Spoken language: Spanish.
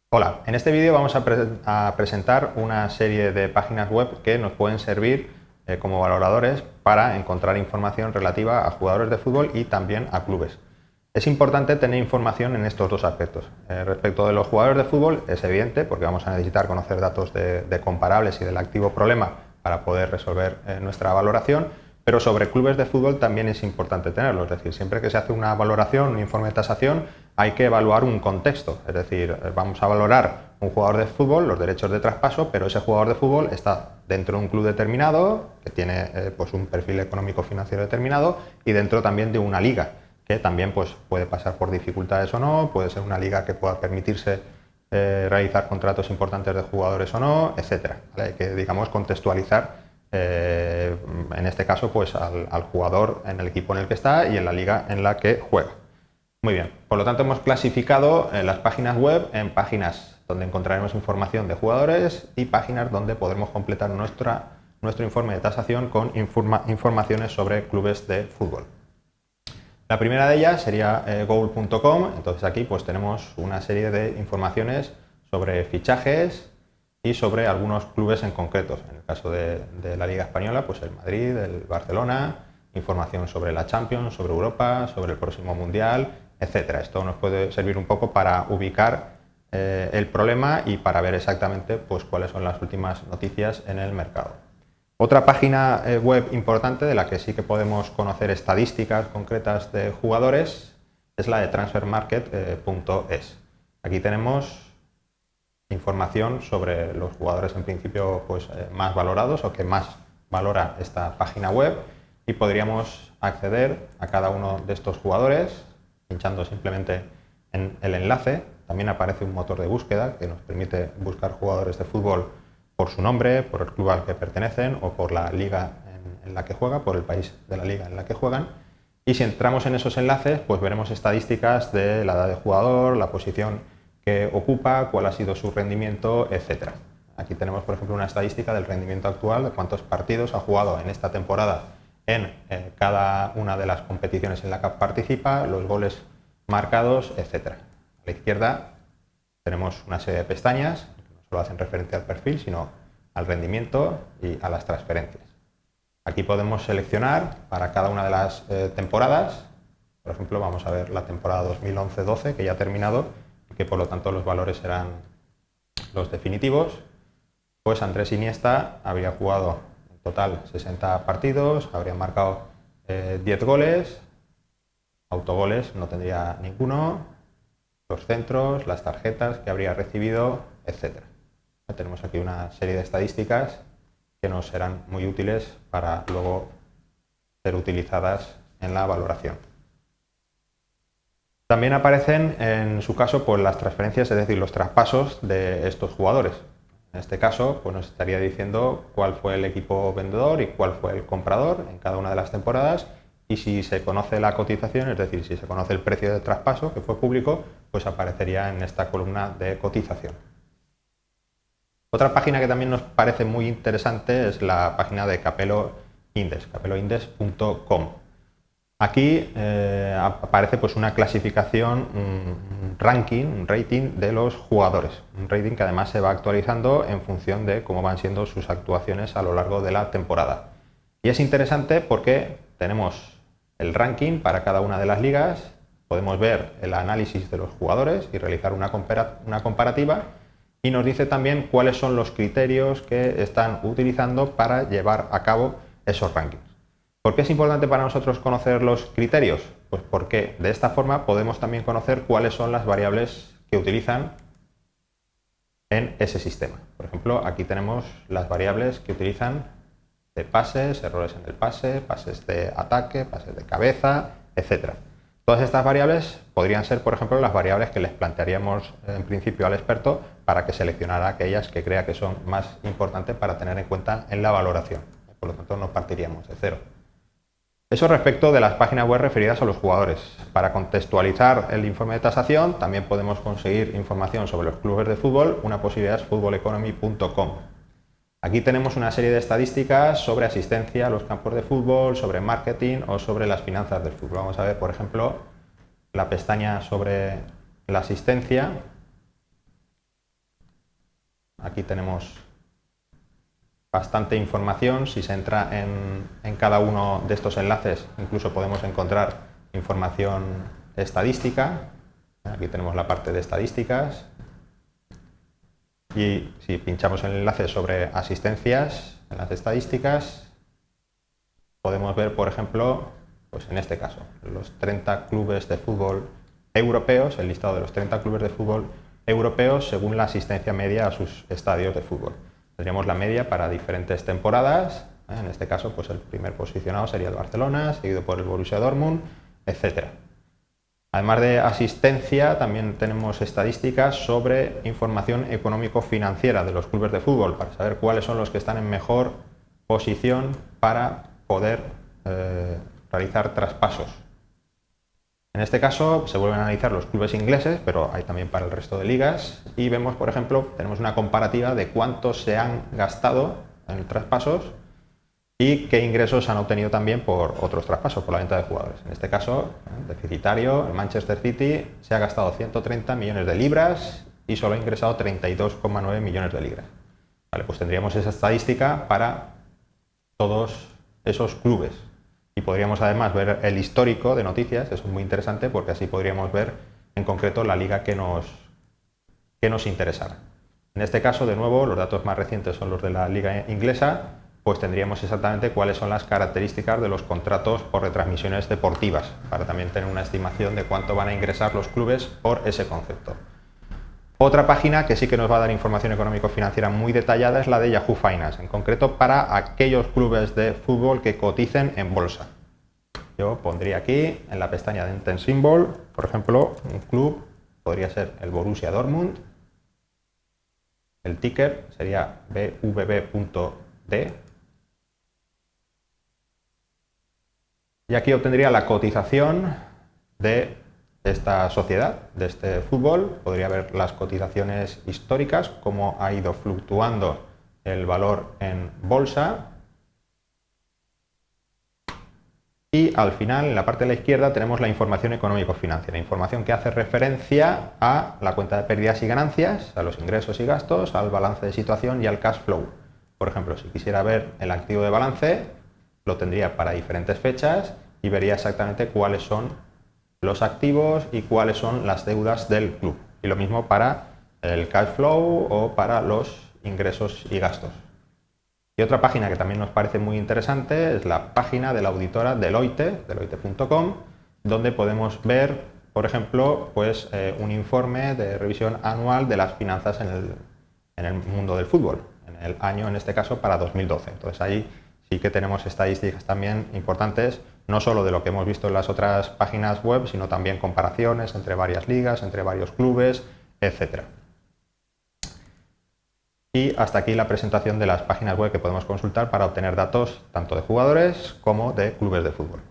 Hola, en este vídeo vamos a presentar una serie de páginas web que nos pueden servir como valoradores para encontrar información relativa a jugadores de fútbol y también a clubes. Es importante tener información en estos dos aspectos. Respecto de los jugadores de fútbol es evidente porque vamos a necesitar conocer datos de comparables y del activo problema para poder resolver nuestra valoración, pero sobre clubes de fútbol también es importante tenerlo. Es decir, siempre que se hace una valoración, un informe de tasación, hay que evaluar un contexto. Es decir, vamos a valorar un jugador de fútbol, los derechos de traspaso, pero ese jugador de fútbol está dentro de un club determinado, que tiene pues un perfil económico financiero determinado, y dentro también de una liga, que también pues, puede pasar por dificultades o no, puede ser una liga que pueda permitirse realizar contratos importantes de jugadores o no, etcétera. ¿Vale? Hay que, digamos, contextualizar en este caso pues al jugador en el equipo en el que está y en la liga en la que juega. Muy bien, por lo tanto hemos clasificado las páginas web en páginas donde encontraremos información de jugadores y páginas donde podremos completar nuestro informe de tasación con informaciones sobre clubes de fútbol. La primera de ellas sería goal.com. Entonces aquí pues tenemos una serie de informaciones sobre fichajes y sobre algunos clubes en concretos. En el caso de la Liga Española, pues el Madrid, el Barcelona, información sobre la Champions, sobre Europa, sobre el próximo Mundial, etcétera. Esto nos puede servir un poco para ubicar el problema y para ver exactamente pues, cuáles son las últimas noticias en el mercado. Otra página web importante de la que sí que podemos conocer estadísticas concretas de jugadores es la de transfermarket.es. Aquí tenemos información sobre los jugadores en principio pues, más valorados o que más valora esta página web y podríamos acceder a cada uno de estos jugadores pinchando simplemente en el enlace. También aparece un motor de búsqueda que nos permite buscar jugadores de fútbol por su nombre, por el club al que pertenecen o por la liga en la que juega, por el país de la liga en la que juegan. Y si entramos en esos enlaces, pues veremos estadísticas de la edad del jugador, la posición que ocupa, cuál ha sido su rendimiento, etc. Aquí tenemos, por ejemplo, una estadística del rendimiento actual, de cuántos partidos ha jugado en esta temporada en cada una de las competiciones en la que participa, los goles marcados, etc. A la izquierda tenemos una serie de pestañas que no solo hacen referencia al perfil, sino al rendimiento y a las transferencias. Aquí podemos seleccionar para cada una de las temporadas. Por ejemplo, vamos a ver la temporada 2011-12 que ya ha terminado y que por lo tanto los valores serán los definitivos. Pues Andrés Iniesta habría jugado en total 60 partidos, habría marcado 10 goles, autogoles no tendría ninguno, los centros, las tarjetas que habría recibido, etc. Tenemos aquí una serie de estadísticas que nos serán muy útiles para luego ser utilizadas en la valoración. También aparecen en su caso pues, las transferencias, es decir, los traspasos de estos jugadores. En este caso pues, nos estaría diciendo cuál fue el equipo vendedor y cuál fue el comprador en cada una de las temporadas, y si se conoce la cotización, es decir, si se conoce el precio de traspaso que fue público, pues aparecería en esta columna de cotización. Otra página que también nos parece muy interesante es la página de Capelo Index, capeloindex.com. Aquí aparece pues, una clasificación, un ranking, un rating de los jugadores. Un rating que además se va actualizando en función de cómo van siendo sus actuaciones a lo largo de la temporada. Y es interesante porque tenemos el ranking para cada una de las ligas, podemos ver el análisis de los jugadores y realizar una comparativa, y nos dice también cuáles son los criterios que están utilizando para llevar a cabo esos rankings. ¿Por qué es importante para nosotros conocer los criterios? Pues porque de esta forma podemos también conocer cuáles son las variables que utilizan en ese sistema. Por ejemplo, aquí tenemos las variables que utilizan de pases, errores en el pase, pases de ataque, pases de cabeza, etc. Todas estas variables podrían ser, por ejemplo, las variables que les plantearíamos en principio al experto para que seleccionara aquellas que crea que son más importantes para tener en cuenta en la valoración. Por lo tanto, no partiríamos de cero. Eso respecto de las páginas web referidas a los jugadores. Para contextualizar el informe de tasación, también podemos conseguir información sobre los clubes de fútbol. Una posibilidad es footballeconomy.com. Aquí tenemos una serie de estadísticas sobre asistencia a los campos de fútbol, sobre marketing o sobre las finanzas del fútbol. Vamos a ver, por ejemplo, la pestaña sobre la asistencia. Aquí tenemos bastante información. Si se entra en cada uno de estos enlaces, incluso podemos encontrar información estadística. Aquí tenemos la parte de estadísticas. Y si pinchamos en el enlace sobre asistencias, en las estadísticas, podemos ver, por ejemplo, pues en este caso, los 30 clubes de fútbol europeos, el listado de los 30 clubes de fútbol europeos según la asistencia media a sus estadios de fútbol. Tendríamos la media para diferentes temporadas. En este caso, pues el primer posicionado sería el Barcelona, seguido por el Borussia Dortmund, etcétera. Además de asistencia, también tenemos estadísticas sobre información económico-financiera de los clubes de fútbol, para saber cuáles son los que están en mejor posición para poder realizar traspasos. En este caso se vuelven a analizar los clubes ingleses, pero hay también para el resto de ligas, y vemos, por ejemplo, tenemos una comparativa de cuánto se han gastado en traspasos y qué ingresos han obtenido también por otros traspasos, por la venta de jugadores. En este caso, deficitario, el Manchester City se ha gastado 130 millones de libras y solo ha ingresado 32,9 millones de libras. Vale, pues tendríamos esa estadística para todos esos clubes. Y podríamos además ver el histórico de noticias, eso es muy interesante porque así podríamos ver en concreto la liga que nos interesara. En este caso, de nuevo, los datos más recientes son los de la liga inglesa, pues tendríamos exactamente cuáles son las características de los contratos por retransmisiones deportivas, para también tener una estimación de cuánto van a ingresar los clubes por ese concepto. Otra página que sí que nos va a dar información económico-financiera muy detallada es la de Yahoo Finance, en concreto para aquellos clubes de fútbol que coticen en bolsa. Yo pondría aquí, en la pestaña de Intent Symbol, por ejemplo, un club podría ser el Borussia Dortmund. El ticker sería BVB.D. Y aquí obtendría la cotización de esta sociedad, de este fútbol. Podría ver las cotizaciones históricas, cómo ha ido fluctuando el valor en bolsa. Y al final, en la parte de la izquierda, tenemos la información económico-financiera, información que hace referencia a la cuenta de pérdidas y ganancias, a los ingresos y gastos, al balance de situación y al cash flow. Por ejemplo, si quisiera ver el activo de balance, lo tendría para diferentes fechas y vería exactamente cuáles son los activos y cuáles son las deudas del club. Y lo mismo para el cash flow o para los ingresos y gastos. Y otra página que también nos parece muy interesante es la página de la auditora Deloitte, deloitte.com, donde podemos ver, por ejemplo, pues, un informe de revisión anual de las finanzas en el mundo del fútbol, en el año, en este caso, para 2012. Entonces ahí sí que tenemos estadísticas también importantes, no solo de lo que hemos visto en las otras páginas web, sino también comparaciones entre varias ligas, entre varios clubes, etc. Y hasta aquí la presentación de las páginas web que podemos consultar para obtener datos tanto de jugadores como de clubes de fútbol.